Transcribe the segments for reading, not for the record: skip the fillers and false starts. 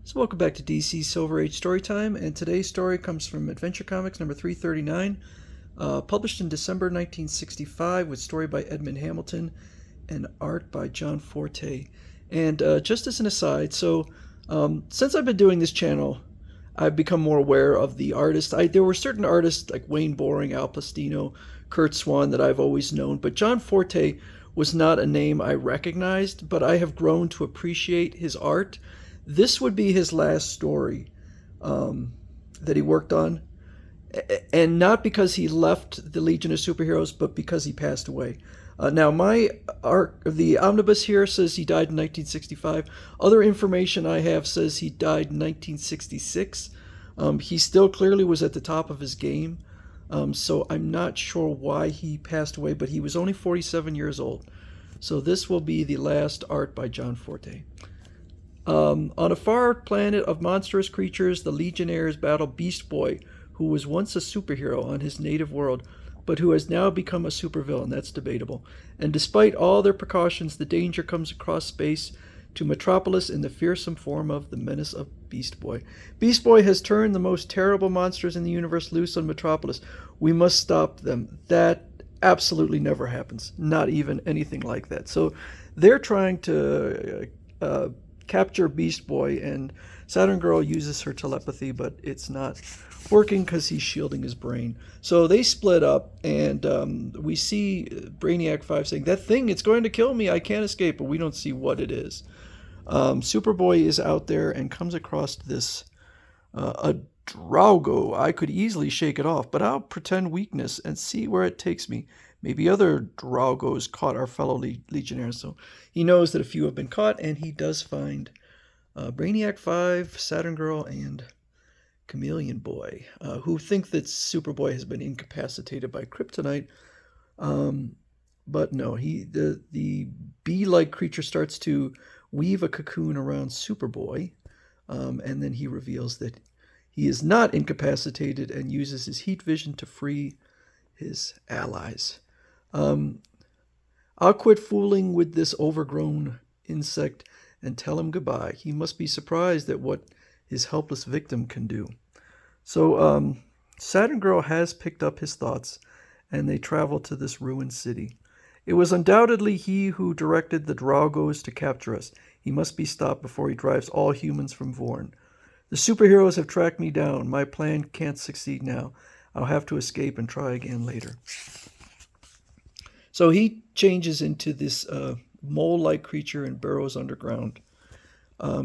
So welcome back to DC Silver Age Storytime, and today's story comes from Adventure Comics number 339, published in December 1965, with story by Edmund Hamilton and art by John Forte. And just as an aside, since I've been doing this channel, I've become more aware of the artists. There were certain artists like Wayne Boring, Al Plastino, Kurt Swan that I've always known, but John Forte was not a name I recognized, but I have grown to appreciate his art. This would be his last story that he worked on, and not because he left the Legion of Superheroes, but because he passed away. Now, my the omnibus here says he died in 1965. Other information I have says he died in 1966. He still clearly was at the top of his game, so I'm not sure why he passed away, but he was only 47 years old. So this will be the last art by John Forte. On a far planet of monstrous creatures, the Legionnaires battle Beast Boy, who was once a superhero on his native world, but who has now become a supervillain. That's debatable. And despite all their precautions, the danger comes across space to Metropolis in the fearsome form of the Menace of Beast Boy. Beast Boy has turned the most terrible monsters in the universe loose on Metropolis. We must stop them. That absolutely never happens. Not even anything like that. So they're trying to capture Beast Boy, and Saturn Girl uses her telepathy, but it's not working because he's shielding his brain. So they split up, and we see Brainiac 5 saying, "That thing, it's going to kill me, I can't escape," but we don't see what it is. Superboy is out there and comes across this, a Drago. I could easily shake it off, but I'll pretend weakness and see where it takes me. Maybe other Dragos caught our fellow Legionnaires. So he knows that a few have been caught, and he does find Brainiac 5, Saturn Girl, and Chameleon Boy, who think that Superboy has been incapacitated by kryptonite. But no, the bee-like creature starts to weave a cocoon around Superboy, and then he reveals that he is not incapacitated and uses his heat vision to free his allies. I'll quit fooling with this overgrown insect and tell him goodbye. He must be surprised at what his helpless victim can do. So Saturn Girl has picked up his thoughts, and they travel to this ruined city. It was undoubtedly he who directed the Dragos to capture us. He must be stopped before he drives all humans from Vorn. The superheroes have tracked me down. My plan can't succeed now. I'll have to escape and try again later. So he changes into this mole-like creature and burrows underground.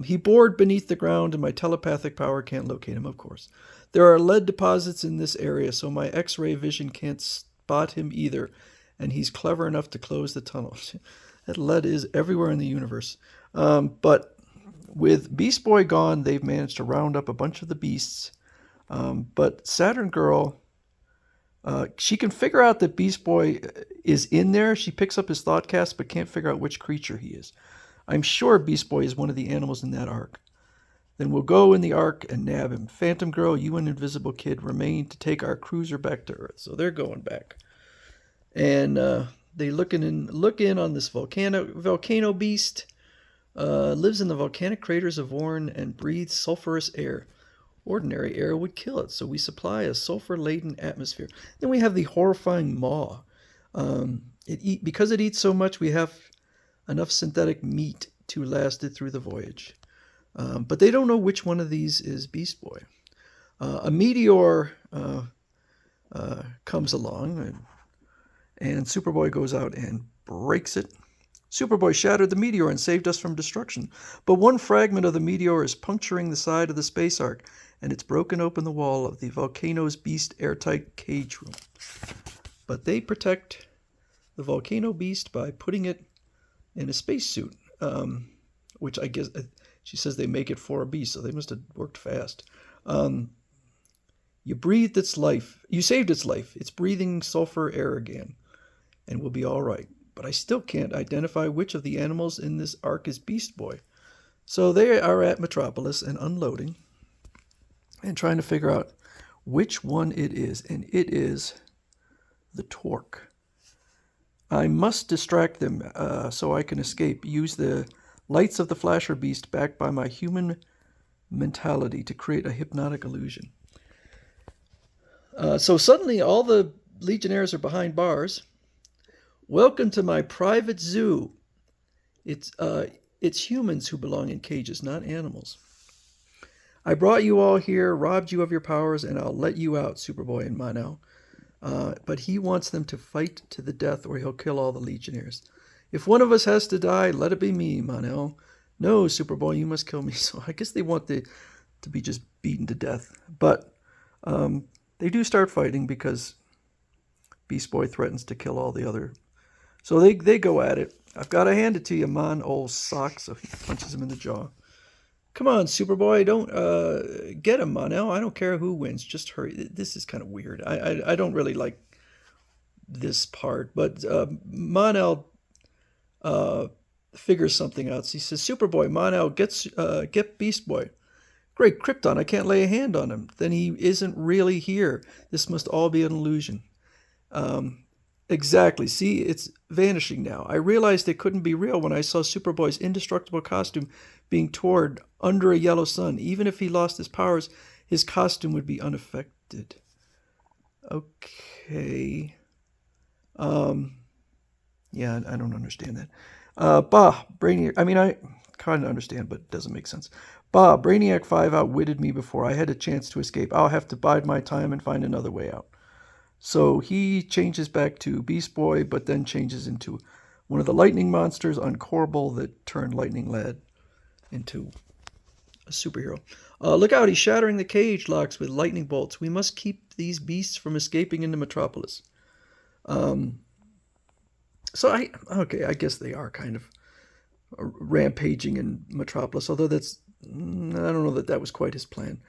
He bored beneath the ground, and my telepathic power can't locate him, of course. There are lead deposits in this area, so my X-ray vision can't spot him either, and he's clever enough to close the tunnels. That lead is everywhere in the universe. But with Beast Boy gone, they've managed to round up a bunch of the beasts. But Saturn Girl, she can figure out that Beast Boy is in there. She picks up his thought cast, but can't figure out which creature he is. I'm sure Beast Boy is one of the animals in that arc. Then we'll go in the arc and nab him. Phantom Girl, you and Invisible Kid remain to take our cruiser back to Earth. So they're going back. And they look in on this volcano beast. Lives in the volcanic craters of Vorn and breathes sulfurous air. Ordinary air would kill it, so we supply a sulfur-laden atmosphere. Then we have the horrifying maw. Because it eats so much, we have enough synthetic meat to last it through the voyage. But they don't know which one of these is Beast Boy. A meteor comes along, and Superboy goes out and breaks it. Superboy shattered the meteor and saved us from destruction. But one fragment of the meteor is puncturing the side of the space ark, and it's broken open the wall of the volcano's beast airtight cage room. But they protect the volcano beast by putting it in a spacesuit, which I guess she says they make it for a beast, so they must have worked fast. You breathed its life. You saved its life. It's breathing sulfur air again, and we'll be all right. But I still can't identify which of the animals in this ark is Beast Boy. So they are at Metropolis and unloading and trying to figure out which one it is. And it is the Torque. I must distract them so I can escape. Use the lights of the Flasher Beast backed by my human mentality to create a hypnotic illusion. So suddenly all the Legionnaires are behind bars. Welcome to my private zoo. It's humans who belong in cages, not animals. I brought you all here, robbed you of your powers, and I'll let you out, Superboy and Mono. But he wants them to fight to the death or he'll kill all the Legionnaires. If one of us has to die, let it be me, Mon-El. No, Superboy, you must kill me. So I guess they want to be just beaten to death. But they do start fighting because Beast Boy threatens to kill all the other. So they go at it. I've got to hand it to you, Mon, old sock. So he punches him in the jaw. Come on, Superboy, don't get him, Mon-El. I don't care who wins. Just hurry. This is kind of weird. I don't really like this part. But Mon-El figures something out. So he says, Superboy, Mon-El, get Beast Boy. Great, Krypton, I can't lay a hand on him. Then he isn't really here. This must all be an illusion. Exactly. See, it's vanishing now. I realized it couldn't be real when I saw Superboy's indestructible costume being torn under a yellow sun. Even if he lost his powers, his costume would be unaffected. Okay. Yeah, I don't understand that. Brainiac. I mean, I kind of understand, but it doesn't make sense. Brainiac 5 outwitted me before I had a chance to escape. I'll have to bide my time and find another way out. So he changes back to Beast Boy, but then changes into one of the lightning monsters on Corbel that turned Lightning Lad into a superhero. Look out, he's shattering the cage locks with lightning bolts. We must keep these beasts from escaping into Metropolis. I guess they are kind of rampaging in Metropolis, although I don't know that was quite his plan.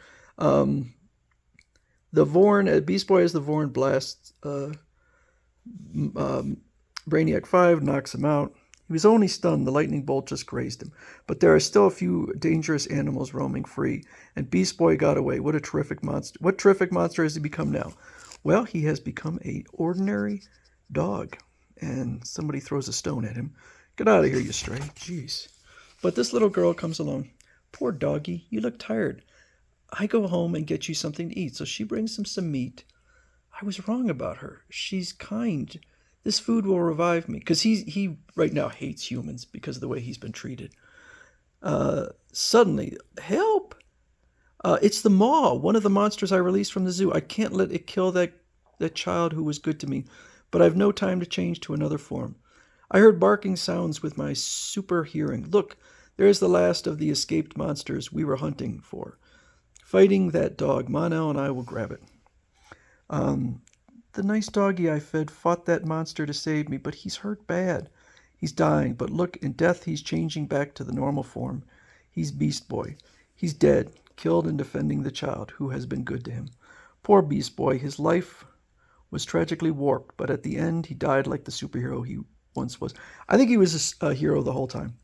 The Vorn, Beast Boy as the Vorn blasts Brainiac 5, knocks him out. He was only stunned, the lightning bolt just grazed him. But there are still a few dangerous animals roaming free, and Beast Boy got away. What a terrific monster. What terrific monster has he become now? Well, he has become an ordinary dog, and somebody throws a stone at him. Get out of here, you stray. Jeez. But this little girl comes along. Poor doggy, you look tired. I go home and get you something to eat. So she brings him some meat. I was wrong about her. She's kind. This food will revive me. Because he right now hates humans because of the way he's been treated. Suddenly, help! It's the Maw, one of the monsters I released from the zoo. I can't let it kill that child who was good to me. But I've no time to change to another form. I heard barking sounds with my super hearing. Look, there's the last of the escaped monsters we were hunting for. Fighting that dog, Mon-El and I will grab it. The nice doggy I fed fought that monster to save me, but he's hurt bad. He's dying, but look, in death he's changing back to the normal form. He's Beast Boy. He's dead, killed in defending the child who has been good to him. Poor Beast Boy, his life was tragically warped, but at the end he died like the superhero he once was. I think he was a hero the whole time.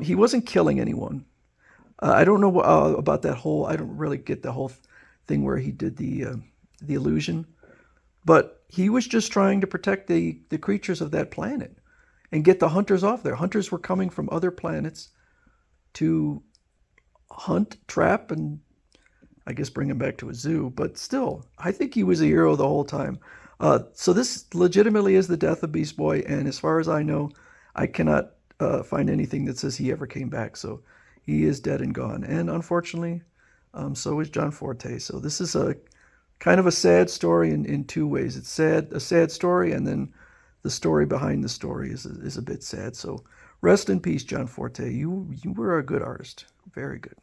He wasn't killing anyone. I don't know about that whole. I don't really get the whole thing where he did the illusion, but he was just trying to protect the creatures of that planet and get the hunters off there. Hunters were coming from other planets to hunt, trap, and I guess bring him back to a zoo. But still, I think he was a hero the whole time. So this legitimately is the death of Beast Boy, and as far as I know, I cannot find anything that says he ever came back. So he is dead and gone. And unfortunately, so is John Forte. So this is a kind of a sad story in two ways. It's a sad story, and then the story behind the story is a bit sad. So rest in peace, John Forte. You were a good artist. Very good.